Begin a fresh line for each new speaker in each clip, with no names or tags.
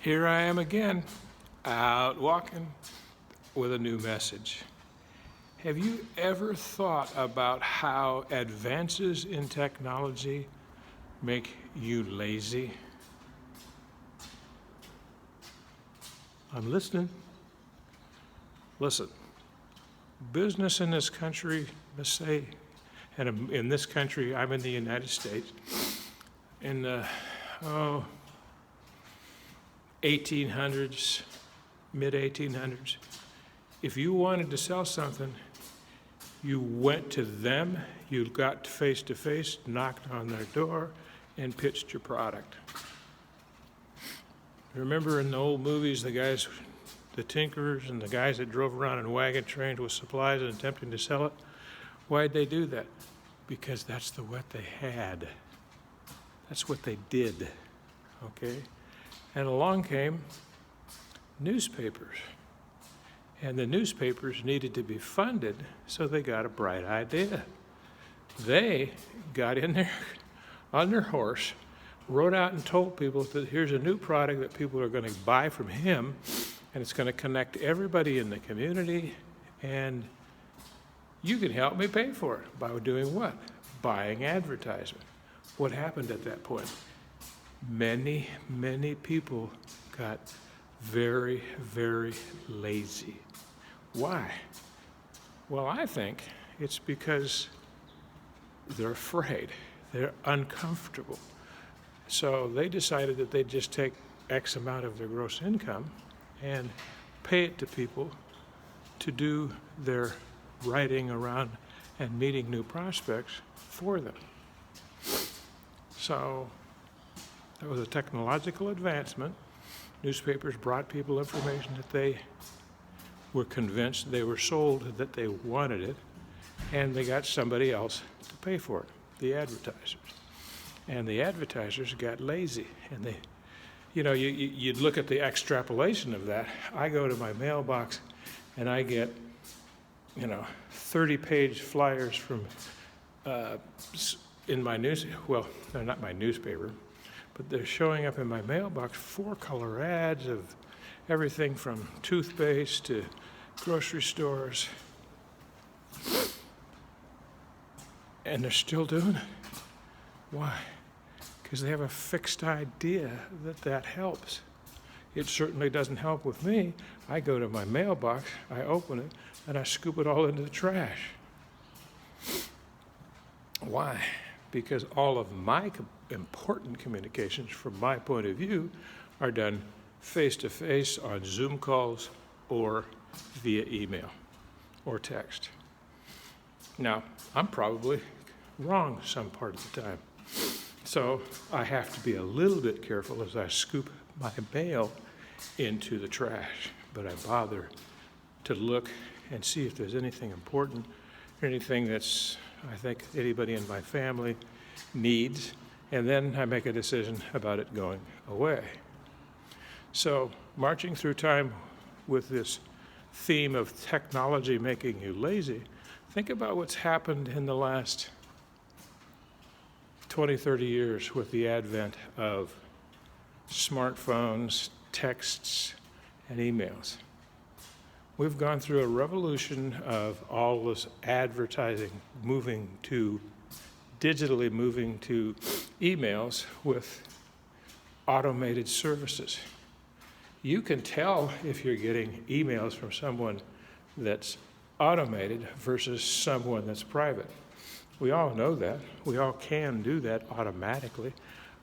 Here I am again, out walking with a new message. Have you ever thought about how advances in technology make you lazy? I'm listening. Listen, business in this country, let's say, and in this country, I'm in the United States, in the 1800s, mid 1800s, if you wanted to sell something, you went to them, you got face to face, knocked on their door, and pitched your product. Remember in the old movies, the guys, the tinkerers and the guys that drove around in wagon trains with supplies and attempting to sell it? Why'd they do that? Because that's what they had. That's what they did, okay? And along came newspapers. And the newspapers needed to be funded, so they got a bright idea. They got in there on their horse, rode out and told people that here's a new product that people are going to buy from him, and it's going to connect everybody in the community, and you can help me pay for it by doing what? Buying advertisement. What happened at that point? Many, many people got very, very lazy. Why? Well, I think it's because they're afraid. They're uncomfortable. So they decided that they'd just take X amount of their gross income and pay it to people to do their riding around and meeting new prospects for them. So that was a technological advancement. Newspapers brought people information that they were convinced, they were sold that they wanted it, and they got somebody else to pay for it, the advertisers. And the advertisers got lazy, and they, you'd look at the extrapolation of that. I go to my mailbox and I get, 30-page flyers from, in my well, they're not my newspaper, but they're showing up in my mailbox, 4-color ads of everything from toothpaste to grocery stores. And they're still doing it. Why? Because they have a fixed idea that helps. It certainly doesn't help with me. I go to my mailbox, I open it, and I scoop it all into the trash. Why? Because all of my important communications, from my point of view, are done face-to-face on Zoom calls or via email or text. Now, I'm probably wrong some part of the time. So I have to be a little bit careful as I scoop my mail into the trash. But I bother to look and see if there's anything important, anything that's, I think, anybody in my family needs, and then I make a decision about it going away. So, marching through time with this theme of technology making you lazy, think about what's happened in the last 20, 30 years with the advent of smartphones, texts, and emails. We've gone through a revolution of all this advertising digitally moving to emails with automated services. You can tell if you're getting emails from someone that's automated versus someone that's private. We all know that. We all can do that automatically.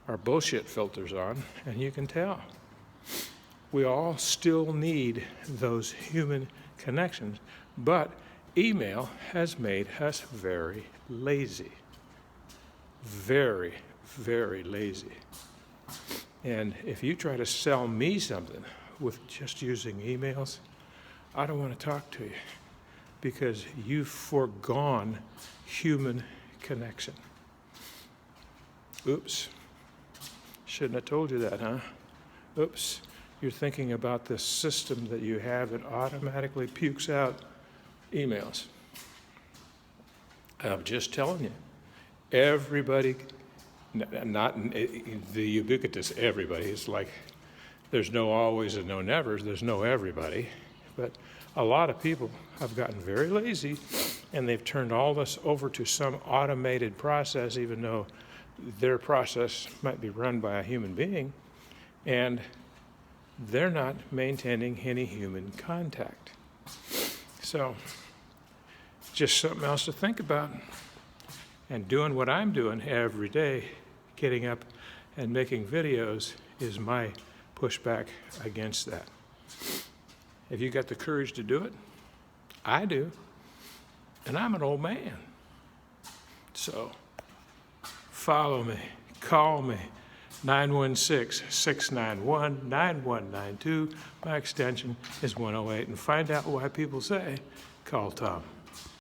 Our bullshit filter's on, and you can tell. We all still need those human connections, but email has made us very lazy. Very, very lazy. And if you try to sell me something with just using emails, I don't want to talk to you because you've foregone human connection. Oops. Shouldn't have told you that, huh? Oops. You're thinking about this system that you have that automatically pukes out emails. I'm just telling you. Everybody, not the ubiquitous everybody, it's like There's no always and no nevers. There's no everybody. But a lot of people have gotten very lazy, and they've turned all this over to some automated process, even though their process might be run by a human being, and they're not maintaining any human contact. So, just something else to think about. And doing what I'm doing every day, getting up and making videos, is my pushback against that. If you got the courage to do it, I do. And I'm an old man. So, follow me, call me, 916-691-9192. My extension is 108. And find out why people say, call Tom.